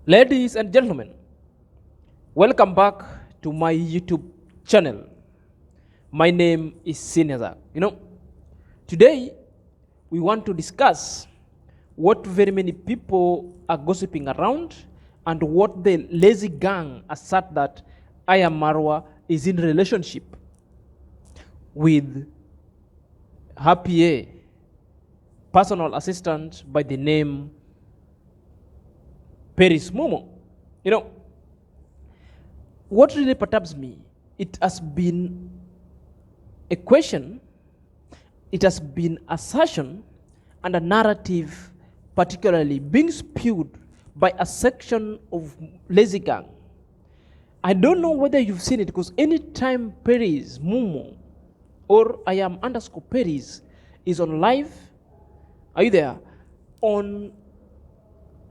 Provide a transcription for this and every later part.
Ladies and gentlemen, welcome back to my YouTube channel. My name is Sinezak. Today we want to discuss what very many people are gossiping around and what the lazy gang assert that I Am Marwa is in relationship with Hawi, personal assistant by the name Paris Momo. What really perturbs me, it has been a question, it has been assertion and a narrative particularly being spewed by a section of lazy gang. I don't know whether you've seen it, because anytime Paris Momo or I am underscore Paris is on live, are you there? On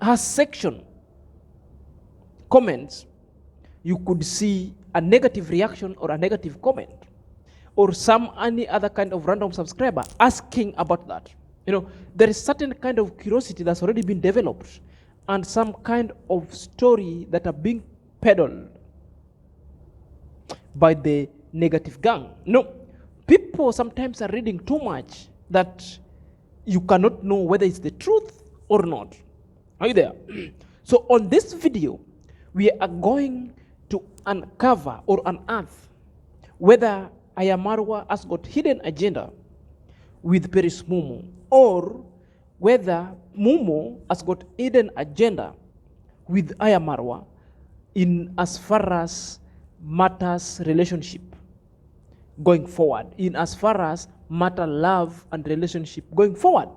her section comments, you could see a negative reaction or a negative comment or any other kind of random subscriber asking about that. There is certain kind of curiosity that's already been developed and some kind of story that are being peddled by the negative gang. People sometimes are reading too much that you cannot know whether it's the truth or not. Are you there? So on this video, we are going to uncover or unearth whether I Am Marwa has got hidden agenda with Paris Momo, or whether Momo has got hidden agenda with I Am Marwa in as far as matters relationship going forward, in as far as matter love and relationship going forward.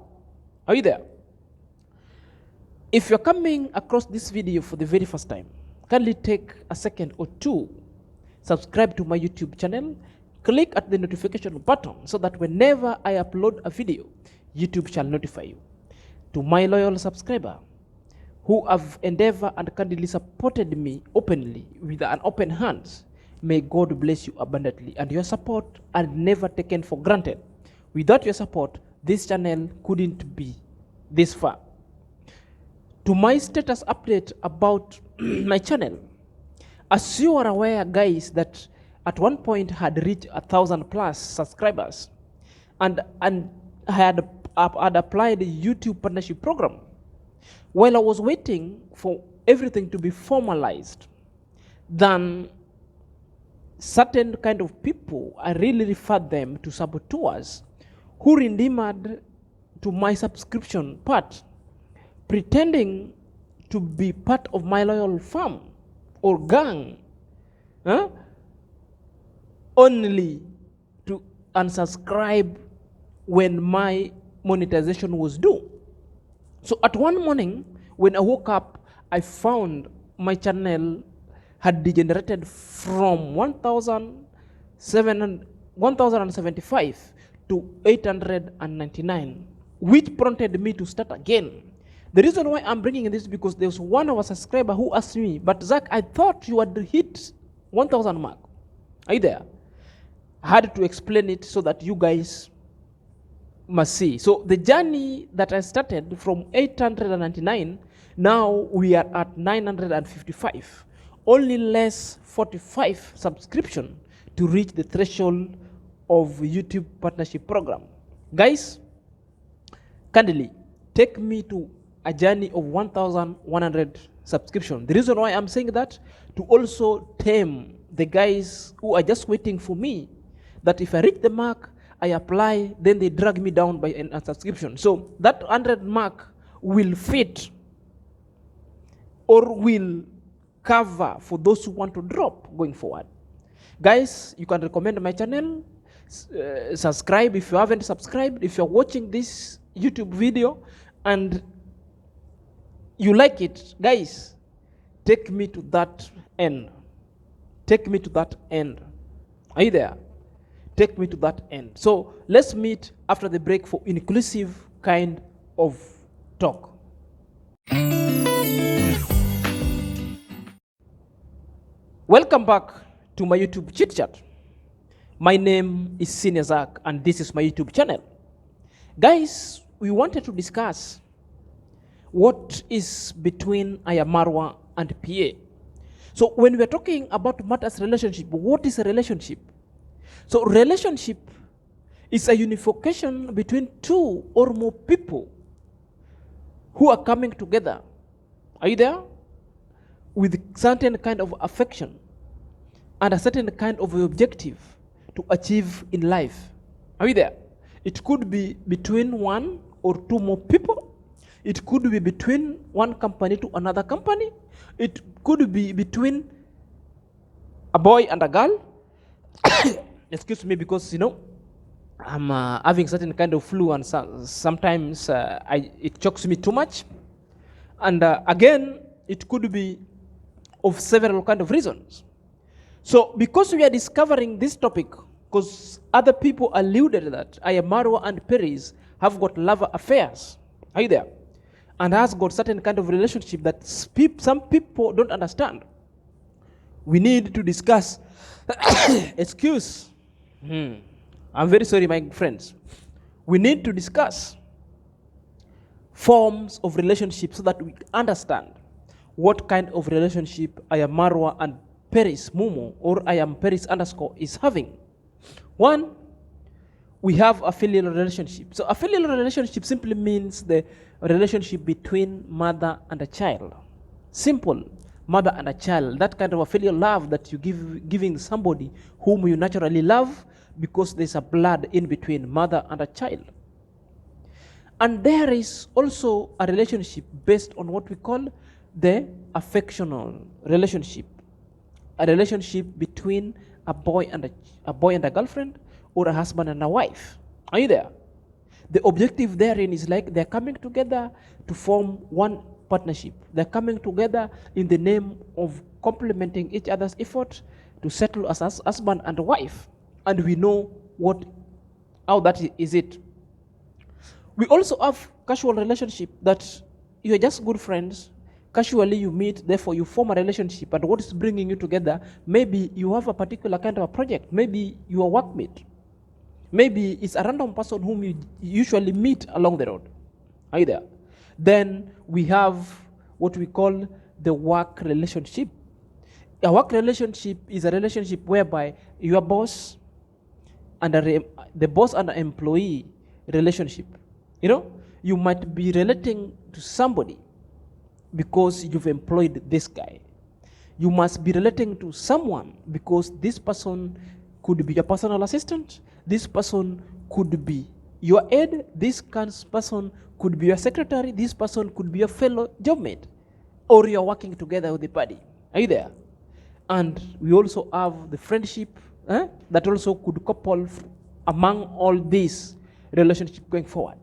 Are you there? If you're coming across this video for the very first time, kindly take a second or two, subscribe to my YouTube channel, click at the notification button so that whenever I upload a video, YouTube shall notify you. To my loyal subscriber who have endeavored and kindly supported me openly with an open hand, may God bless you abundantly, and your support are never taken for granted. Without your support, this channel couldn't be this far. To my status update about my channel, as you are aware, guys, that at one point had reached 1,000+ subscribers, and I had applied the YouTube partnership program. While I was waiting for everything to be formalized, then certain kind of people, I really referred them to saboteurs who redeemed to my subscription part, pretending to be part of my loyal farm or gang, only to unsubscribe when my monetization was due. So at one morning, when I woke up, I found my channel had degenerated from 1,075 to 899, which prompted me to start again. The reason why I'm bringing this is because there was one of our subscriber who asked me, but Zach, I thought you had hit 1,000 mark. Are you there? I had to explain it so that you guys must see. So the journey that I started from 899, now we are at 955. Only less 45 subscription to reach the threshold of YouTube partnership program. Guys, kindly take me to a journey of 1,100 subscription. The reason why I'm saying that, to also tame the guys who are just waiting for me, that if I reach the mark, I apply, then they drag me down by a subscription. So that 100 mark will fit or will cover for those who want to drop going forward. Guys, you can recommend my channel, subscribe if you haven't subscribed. If you're watching this YouTube video and you like it, guys, take me to that end. Take me to that end. Are you there? Take me to that end. So let's meet after the break for inclusive kind of talk. Welcome back to my YouTube chit chat. My name is Sinezak and this is my YouTube channel. Guys, we wanted to discuss what is between I Am Marwa and PA. So when we're talking about matters relationship, what is a relationship? So relationship is a unification between two or more people who are coming together. Are you there? With certain kind of affection and a certain kind of objective to achieve in life. Are you there? It could be between one or two more people. It could be between one company to another company. It could be between a boy and a girl. Excuse me, because I'm having certain kind of flu, and sometimes it chokes me too much. And again, it could be of several kind of reasons. So because we are discovering this topic, because other people alluded that A.M QAROL and Paris have got love affairs. Are you there? And has got certain kind of relationship that some people don't understand. We need to discuss. Excuse. I'm very sorry, my friends. We need to discuss forms of relationship so that we understand what kind of relationship A.M QAROL and Paris Mumo or A.M Paris _ is having. One, we have a filial relationship. So a filial relationship simply means the relationship between mother and a child. Simple, mother and a child. That kind of a filial love that you giving somebody whom you naturally love, because there's a blood in between mother and a child. And there is also a relationship based on what we call the affectional relationship. A relationship between a boy and a girlfriend, or a husband and a wife. Are you there? The objective therein is like they're coming together to form one partnership. They're coming together in the name of complementing each other's effort to settle as husband and wife. And we know how that is it. We also have casual relationship that you're just good friends. Casually you meet, therefore you form a relationship, and what is bringing you together? Maybe you have a particular kind of a project. Maybe you are workmate. Maybe it's a random person whom you usually meet along the road. Are you there? Then we have what we call the work relationship. A work relationship is a relationship whereby your boss and the boss and the employee relationship. You might be relating to somebody because you've employed this guy. You must be relating to someone because this person could be your personal assistant. This person could be your aide. This person could be your secretary. This person could be your fellow jobmate. Or you're working together with the party. Are you there? And we also have the friendship that also could couple among all these relationships going forward.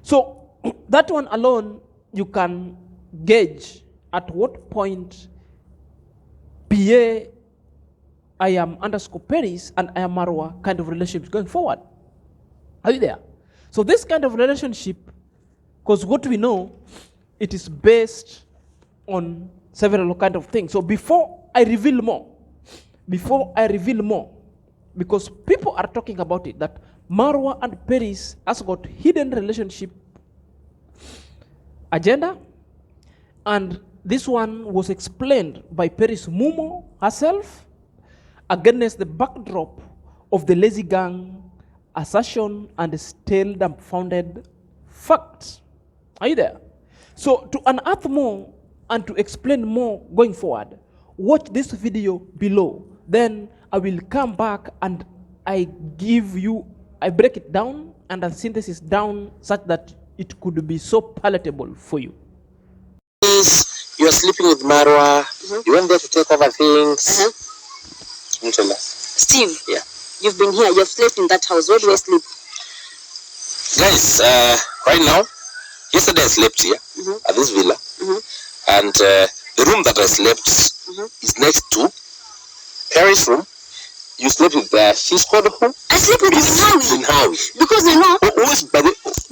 So that one alone, you can gauge at what point PA A.M Paris and A.M QAROL kind of relationships going forward. Are you there? So this kind of relationship, because what we know, it is based on several kind of things. So before I reveal more, because people are talking about it, that QAROL and Paris has got hidden relationship agenda, and this one was explained by Paris Mumo herself against the backdrop of the lazy gang assertion and still dumbfounded facts. Are you there? So to unearth more and to explain more going forward, watch this video below. Then I will come back and I break it down and I synthesis down such that it could be so palatable for you. You are sleeping with Marwa. You went there to take over things. Steve, yeah, you've been here. You've slept in that house. Where do I sleep? Guys, right now, yesterday I slept here at this villa, and the room that I slept is next to Paris' room. You slept with she's called who? I sleep with Hawi. Because you know who is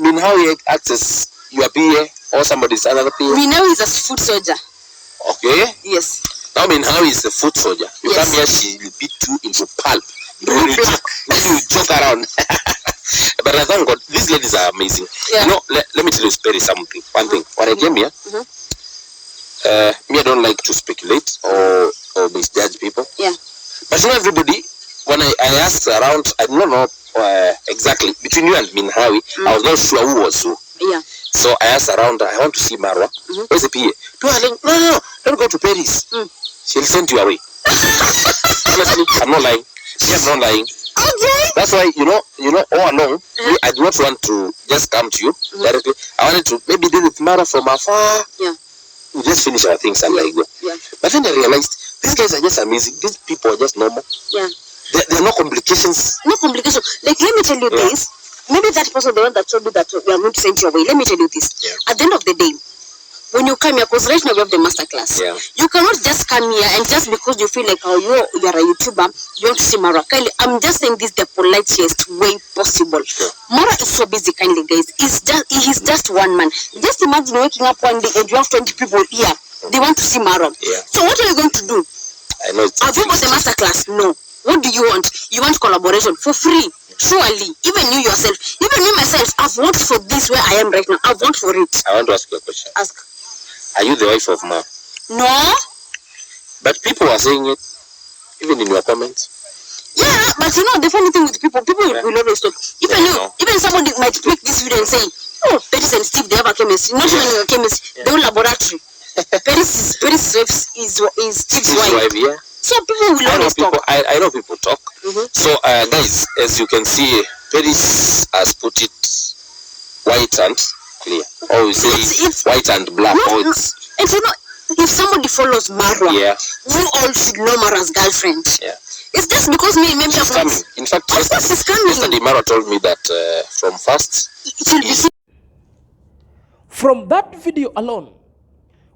Hawi acts as your PA or somebody's another PA? Hawi is a foot soldier. Okay. Yes. Now Hawi is a foot soldier. You come here, she will beat you into pulp. You joke around. But I thank God, these ladies are amazing. Yeah. Let me tell you something. One thing. When I came here, me, I don't like to speculate or misjudge people. Yeah. But you know, everybody, when I asked around, I don't know exactly, between you and me and Hawi, I was not sure who was who. Yeah. So I asked around, I want to see Marwa. Where's the PA? No, don't go to Paris. She'll send you away. Honestly, I'm not lying. Yeah, I'm not lying. Okay. That's why, you know, all along, I do not want to just come to you directly. I wanted to maybe deal with Marwa from afar. Yeah. We just finish our things and I go. Yeah. But then I realized, these guys are just amazing. These people are just normal. Yeah. There are no complications. No complication. Like, let me tell you this. Maybe that person, the one that told you that we are going to send you away. Let me tell you this. Yeah. At the end of the day, when you come here, because right now we have the master class, you cannot just come here and just because you feel like you are a YouTuber, you want to see Mara. Kindly, I'm just saying this the politest way possible. Mara is so busy, kindly guys. He's just one man. Just imagine waking up one day and you have 20 people here. They want to see Mara. Yeah. So what are you going to do? I know. Have you got the master class? No. What do you want? You want collaboration for free. Surely, even you yourself, even me myself, I've worked for this where I am right now. I've worked for it. I want to ask you a question. Ask. Are you the wife of Ma? No. But people are saying it, even in your comments. Yeah, but you know the funny thing with people will always talk. Even somebody might make this video and say, "Oh, Paris and Steve, they have a chemistry." Not even a chemist, they have a laboratory. Paris is Steve's wife. Yeah. So people will always talk. I know people talk. So guys, as you can see, Paris has put it white and clear. Or we say it's white and black. And you know, if somebody follows Marwa, you all should know Marwa's girlfriend. Yeah. It's just because maybe she's coming. In fact, yesterday Marwa told me that from first it will be. From that video alone,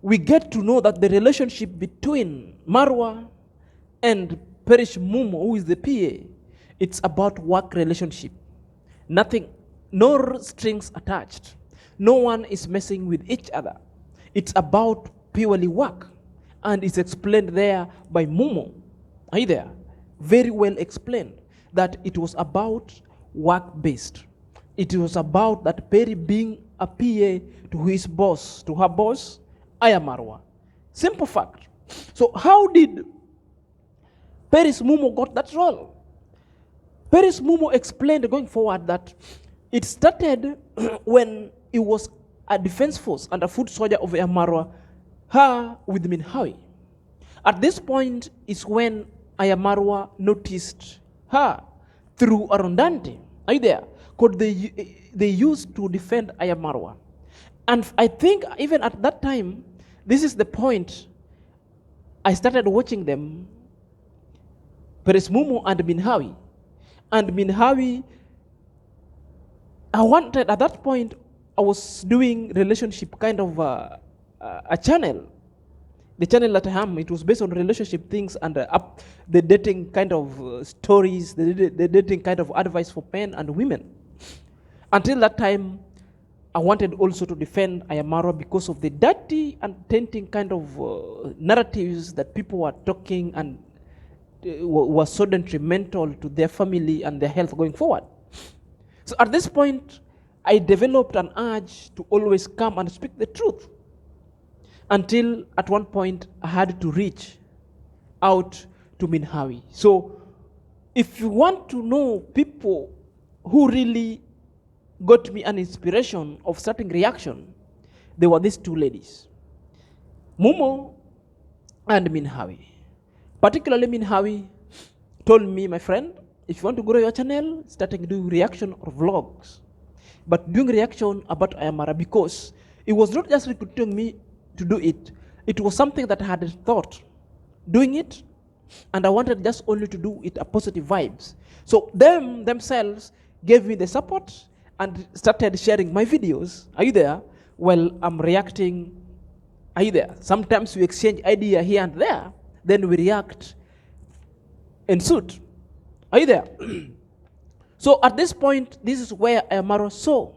we get to know that the relationship between Marwa and Perish Mumo, who is the PA, it's about work relationship. Nothing, no strings attached. No one is messing with each other. It's about purely work. And it's explained there by Mumo. Are you there? Very well explained that it was about work-based. It was about that Perry being a PA to his boss, to her boss, I am Marwa. Simple fact. So how did Paris Mumo got that role? Paris Mumo explained going forward that it started when he was a defense force and a foot soldier of Marwa, her with Hawi. At this point is when Marwa noticed her through Arondante. Are you there? Because they used to defend Marwa. And I think even at that time, this is the point I started watching them, Paris Mumo and Hawi. And Hawi, I wanted, at that point, I was doing relationship kind of a channel. The channel that I am, it was based on relationship things and the dating kind of stories, the dating kind of advice for men and women. Until that time, I wanted also to defend Marwa because of the dirty and tainting kind of narratives that people were talking and were so detrimental to their family and their health going forward. So at this point, I developed an urge to always come and speak the truth. Until at one point, I had to reach out to Hawi. So if you want to know people who really got me an inspiration of starting reaction, there were these two ladies, Mumo and Hawi. Particularly Hawi told me, my friend, if you want to grow your channel, starting doing reaction or vlogs, but doing reaction about Ayamara, because it was not just recruiting me to do it. It was something that I had thought doing it, and I wanted just only to do it a positive vibes. So themselves gave me the support and started sharing my videos. Are you there? Well, I'm reacting. Are you there? Sometimes we exchange idea here and there, then we react in suit. Are you there? So at this point, this is where Ayamara saw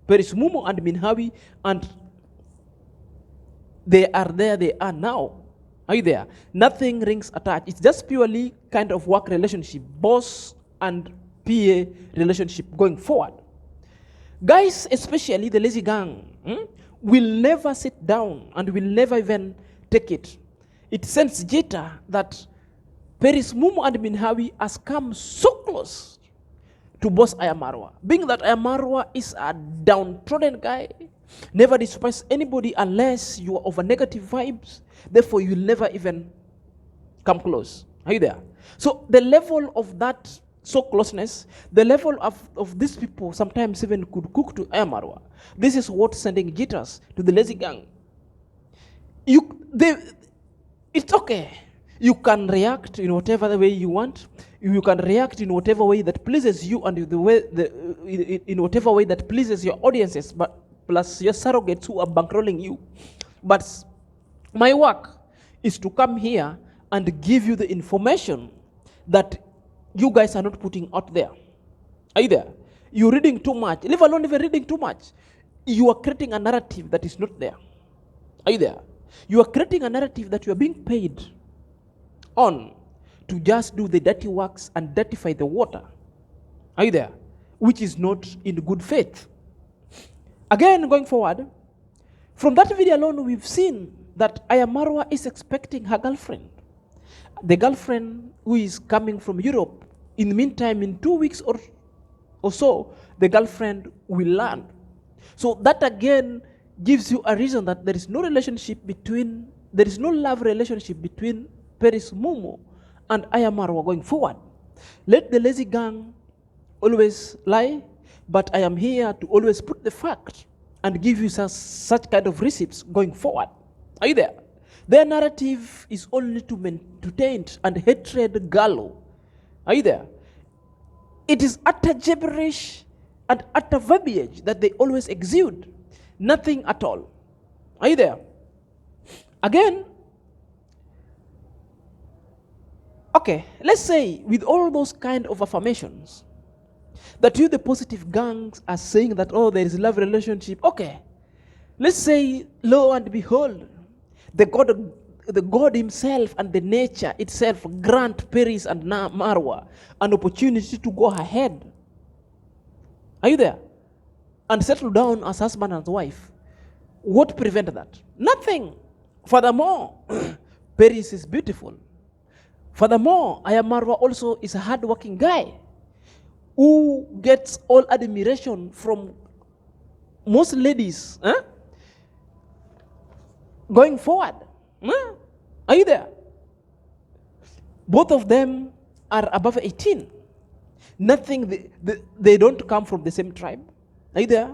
Paris Mumo and Hawi, and they are there, they are now. Are you there? Nothing rings attached. It's just purely kind of work relationship, boss and PA relationship going forward. Guys, especially the lazy gang, will never sit down and will never even take it. It sends jitter that Paris Mumu and Hawi has come so close to boss A.M QAROL. Being that A.M QAROL is a downtrodden guy, never despise anybody unless you are over negative vibes, therefore you'll never even come close. Are you there? So the level of that so closeness, the level of these people sometimes even could cook to A.M QAROL. This is what sending jitters to the lazy gang. It's okay. You can react in whatever way you want. You can react in whatever way that pleases you and in whatever way that pleases your audiences, but plus your surrogates who are bankrolling you. But my work is to come here and give you the information that you guys are not putting out there. Are you there? You're reading too much. Leave alone even reading too much. You are creating a narrative that is not there. Are you there? You are creating a narrative that you are being paid on to just do the dirty works and dirtify the water. Are you there? Which is not in good faith. Again, going forward, from that video alone, we've seen that A.M QAROL is expecting her girlfriend. The girlfriend who is coming from Europe. In the meantime, in 2 weeks or so, the girlfriend will land. So that again gives you a reason that there is no love relationship between Paris Mumu and A.M QAROL going forward. Let the lazy gang always lie, but I am here to always put the fact and give you such kind of receipts going forward. Are you there? Their narrative is only to taint and hatred gallow. Are you there? It is utter gibberish and utter verbiage that they always exude. Nothing at all. Are you there? Again, okay, let's say with all those kind of affirmations that you, the positive gangs, are saying that, oh, there is a love relationship. Okay, let's say, lo and behold, the God himself and the nature itself grant Paris and Marwa an opportunity to go ahead. Are you there? And settle down as husband and wife. What prevented that? Nothing. Furthermore, Paris is beautiful. Furthermore, A.M QAROL also is a hard-working guy who gets all admiration from most ladies. Going forward. Are you there? Both of them are above 18. Nothing, they don't come from the same tribe. Are you there?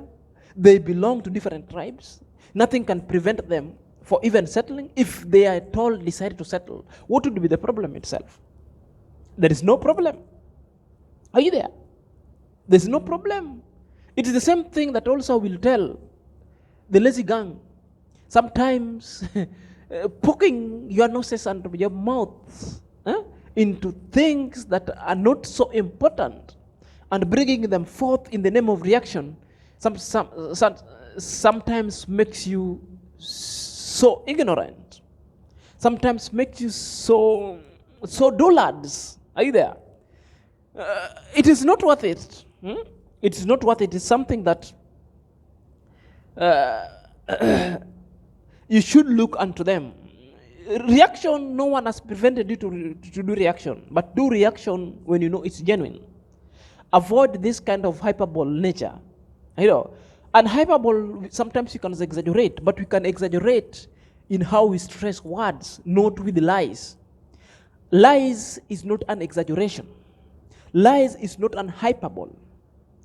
They belong to different tribes. Nothing can prevent them for even settling. If they are at all decide to settle, what would be the problem itself? There is no problem. Are you there? There's no problem. It is the same thing that also will tell the lazy gang. Sometimes poking your noses and your mouth into things that are not so important and bringing them forth in the name of reaction sometimes makes you so ignorant. Sometimes makes you so dullards. Are you there? It is not worth it. It is not worth it. It's something that you should look unto them. Reaction, no one has prevented you to do reaction, but do reaction when you know it's genuine. Avoid this kind of hyperbole nature. You know, and hyperbole, sometimes you can exaggerate, but we can exaggerate in how we stress words, not with lies. Lies is not an exaggeration. Lies is not an hyperbole.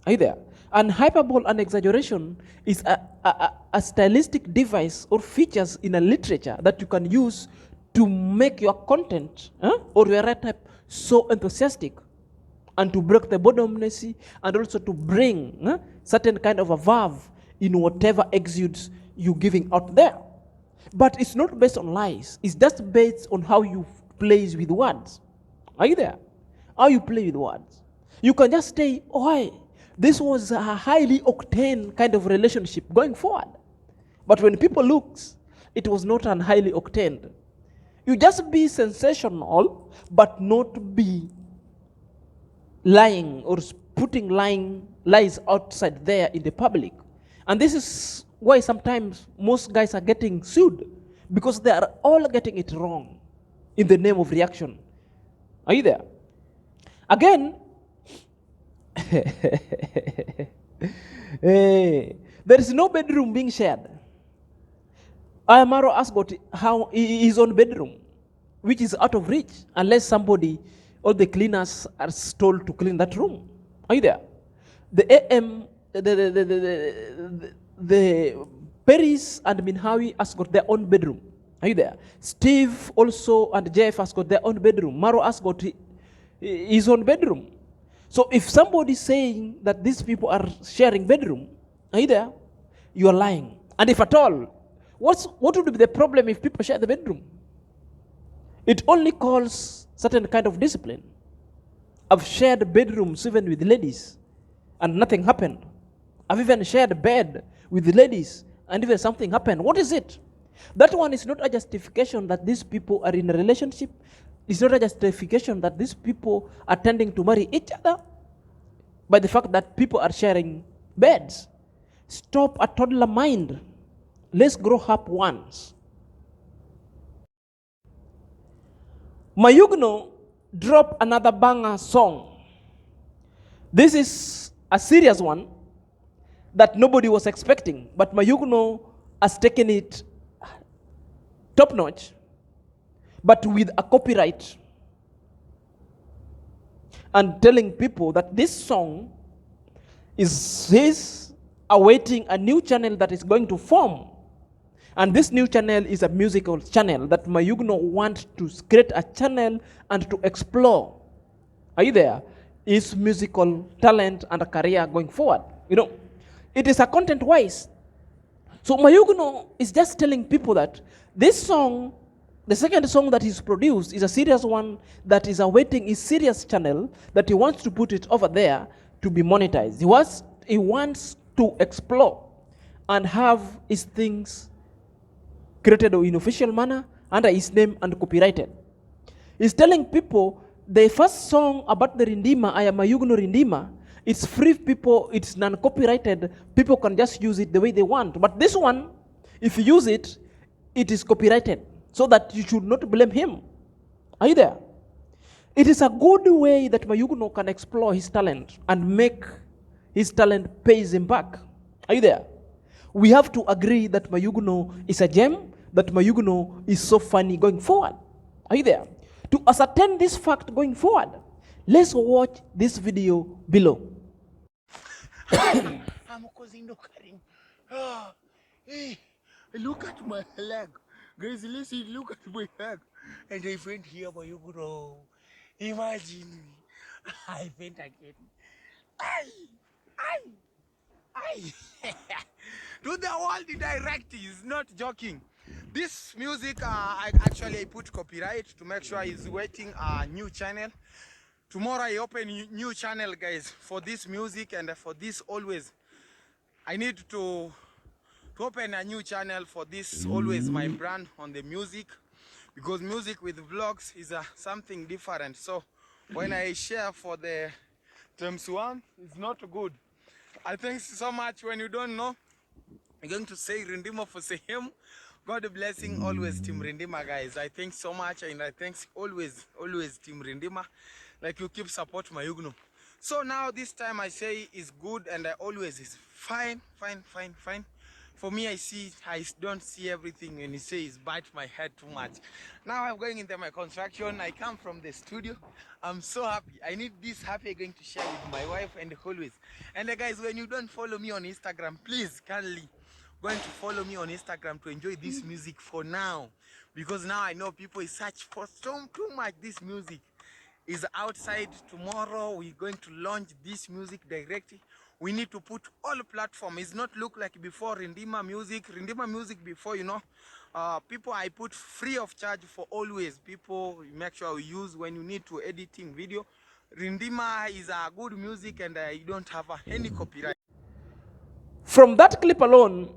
Are you there? And hyperbole and exaggeration is a stylistic device or features in a literature that you can use to make your content or your write-up so enthusiastic and to break the boredomness and also to bring certain kind of a verve in whatever exudes you giving out there. But it's not based on lies. It's just based on how you play with words. Are you there? How you play with words. You can just say, oh, this was a highly octane kind of relationship going forward. But when people look, it was not an highly octane. You just be sensational, but not be lying or putting lies outside there in the public. And this is why sometimes most guys are getting sued, because they are all getting it wrong in the name of reaction. Are you there? Again, there is no bedroom being shared. A.M QAROL has got his own bedroom, which is out of reach unless somebody, all the cleaners are told to clean that room. Are you there? The Paris and Hawi has got their own bedroom. Are you there? Steve also and Jeff has got their own bedroom. Maro has got his own bedroom. So if somebody is saying that these people are sharing bedroom, are you there? You are lying. And if at all, what would be the problem if people share the bedroom? It only calls certain kind of discipline. I've shared bedrooms even with ladies and nothing happened. I've even shared a bed with the ladies and even something happened. What is it? That one is not a justification that these people are in a relationship. It's not a justification that these people are tending to marry each other by the fact that people are sharing beds. Stop a toddler mind. Let's grow up once. Mayuguno dropped another banger song. This is a serious one that nobody was expecting, but Mayuguno has taken it top notch, but with a copyright, and telling people that this song is his awaiting a new channel that is going to form. And this new channel is a musical channel that Mayuguno wants to create a channel and to explore. Are you there? His musical talent and a career going forward. You know, it is a content-wise. So Mayuguno is just telling people that this song, the second song that he's produced, is a serious one that is awaiting his serious channel, that he wants to put it over there to be monetized. He wants to explore and have his things created in official manner under his name and copyrighted. He's telling people the first song about the Rindima, I am mayuguno Rindima, it's free, people, it's non-copyrighted, people can just use it the way they want. But this one, if you use it, it is copyrighted, so that you should not blame him. Are you there? It is a good way that Mayuguno can explore his talent and make his talent pays him back. Are you there? We have to agree that Mayuguno is a gem, that Mayuguno is so funny going forward. Are you there? To ascertain this fact going forward, let's watch this video below. I'm causing no cutting. Hey, look at my leg. Guys, listen, look at my leg. And I went here, Mayuguno. Imagine. I went again. To the world direct is not joking. This music, I put copyright to make sure he's waiting a new channel. Tomorrow I open a new channel, guys, for this music and for this always. I need to open a new channel for this always, my brand on the music, because music with vlogs is something different. So when I share for the terms one, it's not good. I thank so much. When you don't know, I'm going to say Rindima for say him. God blessing always Team Rindima, guys. I thank so much, and I thanks always Team Rindima. Like you keep support Mayuguno. So now this time I say is good, and I always is fine. For me, I don't see everything when he says bite my head too much. Now I'm going into my construction. I come from the studio. I'm so happy. I need this happy I'm going to share with my wife and always. And guys, when you don't follow me on Instagram, please kindly going to follow me on Instagram to enjoy this music for now, because now I know people is search for so too much. This music is outside. Tomorrow we're going to launch this music directly. We need to put all platform. It's not look like before Rindima music before, you know, people I put free of charge for always. People make sure we use when you need to editing video. Rindima is a good music, and I don't have any copyright. From that clip alone,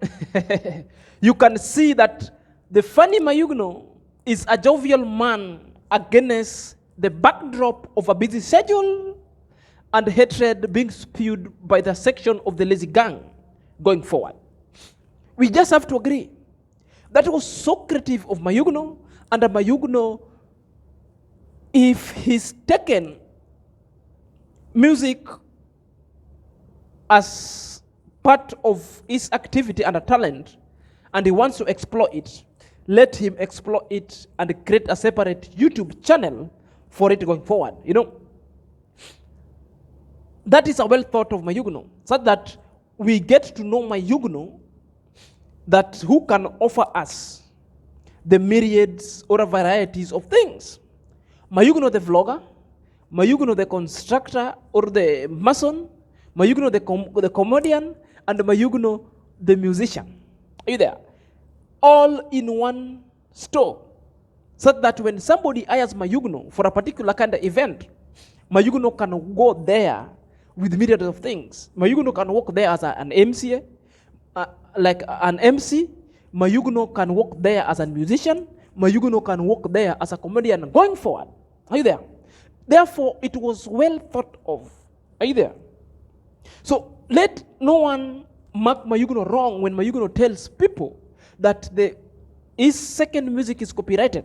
you can see that the funny Mayuguno is a jovial man against the backdrop of a busy schedule and hatred being spewed by the section of the lazy gang going forward. We just have to agree. That was so creative of Mayuguno, and Mayuguno, if he's taken music as part of his activity and a talent, and he wants to explore it, let him explore it and create a separate YouTube channel for it going forward. You know, that is a well thought of Mayuguno, so that we get to know Mayuguno, that who can offer us the myriads or varieties of things. Mayuguno the vlogger, Mayuguno the constructor or the mason, Mayuguno the comedian, and Mayuguno the musician. Are you there? All in one store. So that when somebody hires Mayuguno for a particular kind of event, Mayuguno can go there with myriads of things. Mayuguno can work there as an MC, like an MC. Mayuguno can work there as a musician. Mayuguno can work there as a comedian going forward. Are you there? Therefore, it was well thought of. Are you there? So let no one mark Mayuguno wrong when Mayuguno tells people that his second music is copyrighted.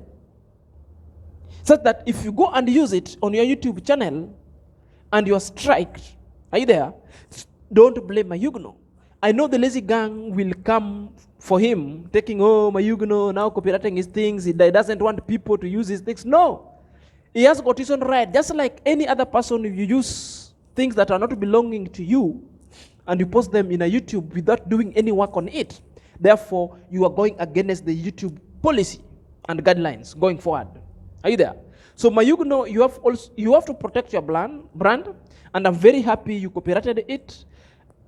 So that if you go and use it on your YouTube channel and you are striked, are you there? Don't blame Mayuguno. I know the lazy gang will come for him, taking, Mayuguno now copyrighting his things. He doesn't want people to use his things. No. He has got his own right. Just like any other person, if you use things that are not belonging to you and you post them in a YouTube without doing any work on it, therefore, you are going against the YouTube policy and guidelines going forward. Are you there? So Mayuguno, you have to protect your brand, and I'm very happy you copyrighted it.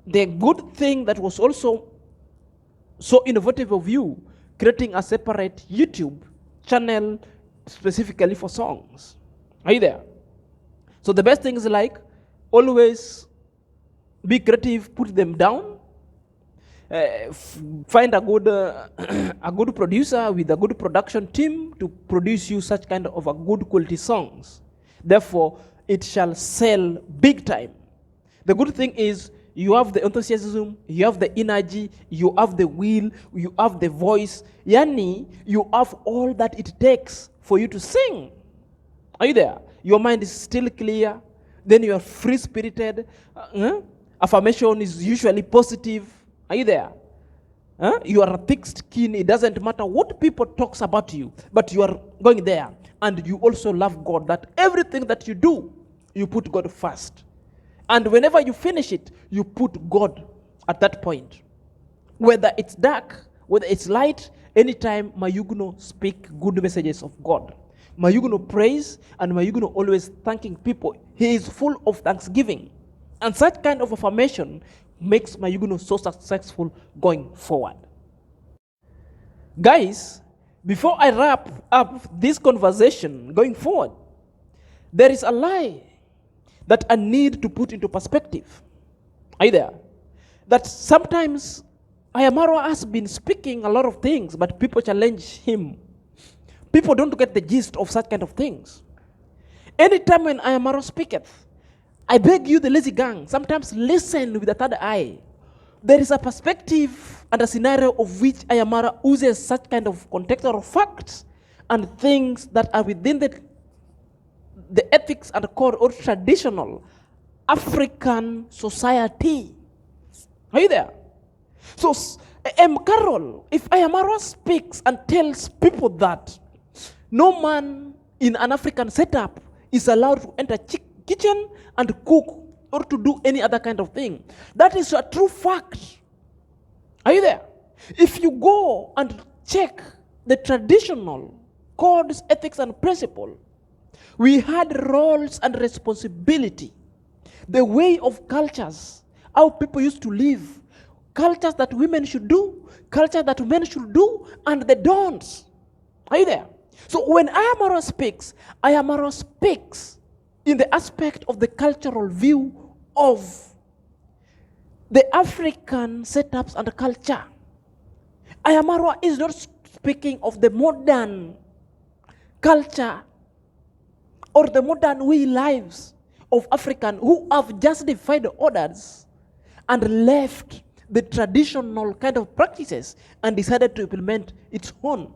The good thing that was also so innovative of you, creating a separate YouTube channel specifically for songs. Are you there? So the best thing is like, always be creative, put them down, find a good producer with a good production team to produce you such kind of a good quality songs. Therefore, it shall sell big time. The good thing is, you have the enthusiasm, you have the energy, you have the will, you have the voice. Yani, you have all that it takes for you to sing. Are you there? Your mind is still clear. Then you are free-spirited. Affirmation is usually positive. Are you there? You are a thick-skinned. It doesn't matter what people talks about you, but you are going there. And you also love God, that everything that you do, you put God first. And whenever you finish it, you put God at that point. Whether it's dark, whether it's light, anytime Mayuguno speak good messages of God. Mayuguno prays, and Mayuguno always thanking people. He is full of thanksgiving. And such kind of affirmation makes Mayuguno so successful going forward. Guys, before I wrap up this conversation going forward, there is a lie that I need to put into perspective. Are you there? That sometimes A.M QAROL has been speaking a lot of things, but people challenge him. People don't get the gist of such kind of things. Anytime when A.M QAROL speaketh, I beg you, the lazy gang, sometimes listen with the third eye. There is a perspective and a scenario of which A.M QAROL uses such kind of contextual facts and things that are within the ethics and core or traditional African society. Are you there? So, A.M QAROL, if A.M QAROL speaks and tells people that no man in an African setup is allowed to enter kitchen and cook or to do any other kind of thing, that is a true fact. Are you there? If you go and check the traditional codes, ethics, and principle, we had roles and responsibility, the way of cultures, how people used to live, cultures that women should do, culture that men should do, and the don'ts. Are you there? So when A.M QAROL speaks, A.M QAROL speaks in the aspect of the cultural view of the African setups and culture. A.M QAROL is not speaking of the modern culture or the modern way lives of African who have just defied the orders and left the traditional kind of practices and decided to implement its own.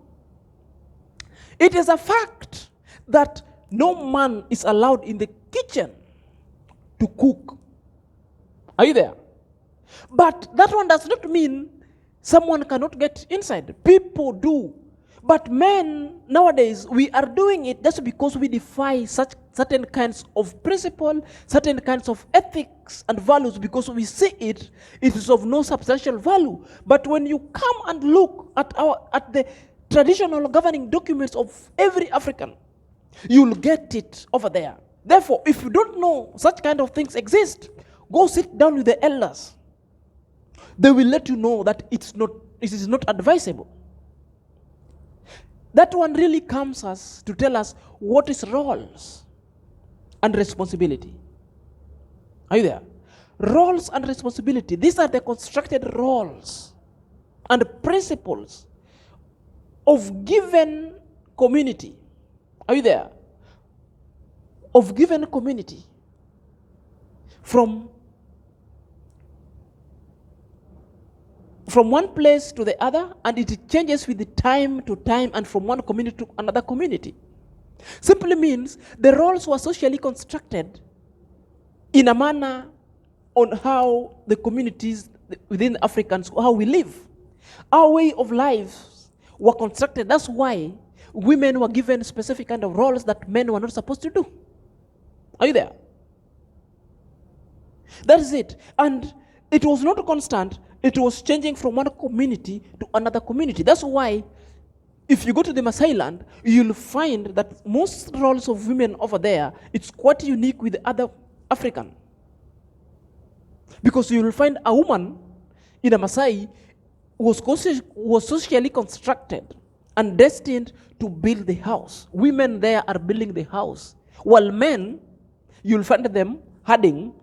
It is a fact that no man is allowed in the kitchen to cook. Are you there? But that one does not mean someone cannot get inside. People do. But men, nowadays, we are doing it just because we defy such certain kinds of principle, certain kinds of ethics and values, because we see it is of no substantial value. But when you come and look at the traditional governing documents of every African, you'll get it over there. Therefore, if you don't know such kind of things exist, go sit down with the elders. They will let you know that it is not advisable. That one really comes us to tell us what is roles and responsibility. Are you there? Roles and responsibility. These are the constructed roles and principles of given community. Are you there? Of given community. From one place to the other, and it changes with the time to time and from one community to another community. Simply means the roles were socially constructed in a manner on how the communities within Africans, how we live. Our way of life were constructed. That's why women were given specific kind of roles that men were not supposed to do. Are you there? That is it. And it was not constant. It was changing from one community to another community. That's why if you go to the Maasai land, you'll find that most roles of women over there, it's quite unique with the other African. Because you'll find a woman in a Maasai was socially constructed and destined to build the house. Women there are building the house. While men, you'll find them herding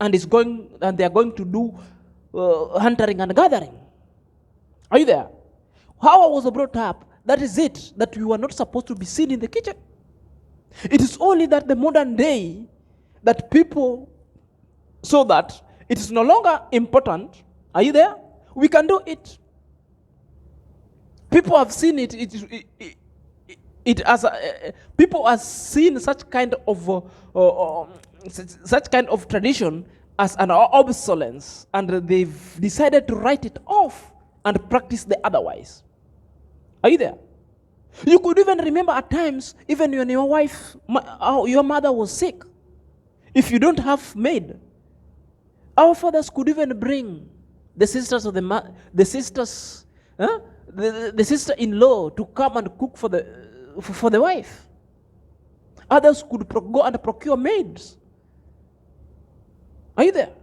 and they are going to do hunting and gathering. Are you there? How I was brought up, that is it, that we were not supposed to be seen in the kitchen. It is only that the modern day that people saw that it is no longer important. Are you there? We can do it. People have seen it. People have seen such kind of tradition as an obsolescence, and they've decided to write it off and practice the otherwise. Are you there? You could even remember at times, even when your wife, your mother was sick, if you don't have maid, our fathers could even bring the sisters of the sister-in-law to come and cook for the wife. Others could go and procure maids. Are you there?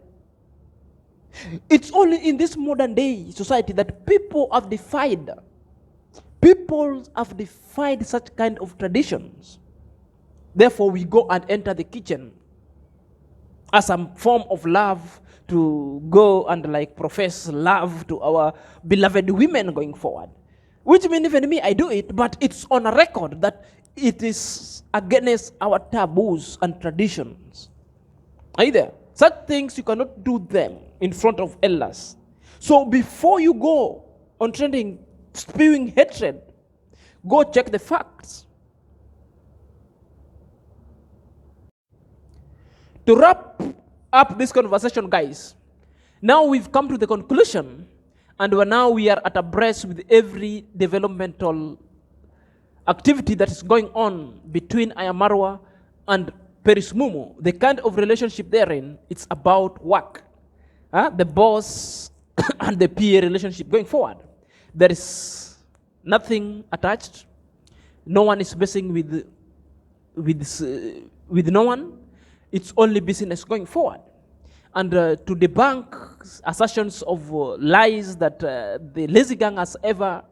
It's only in this modern day society that people have defied such kind of traditions. Therefore, we go and enter the kitchen as a form of love, to go and profess love to our beloved women going forward. Which means even me, I do it, but it's on a record that it is against our taboos and traditions. Are you there? Such things, you cannot do them in front of elders. So before you go on trending, spewing hatred, go check the facts. To wrap up this conversation, guys, now we've come to the conclusion, and we are at abreast with every developmental activity that is going on between A.M QAROL and Paris Mugo. The kind of relationship they're in, it's about work. The boss and the PA relationship going forward. There is nothing attached. No one is messing with no one. It's only business going forward. And to debunk assertions of lies that the lazy gang has ever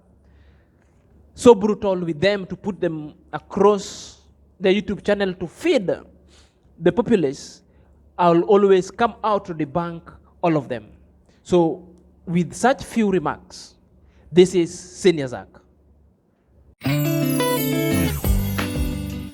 so brutal with them, to put them across the YouTube channel to feed the populace, I'll always come out to debunk all of them. So with such few remarks, this is Senior Zach.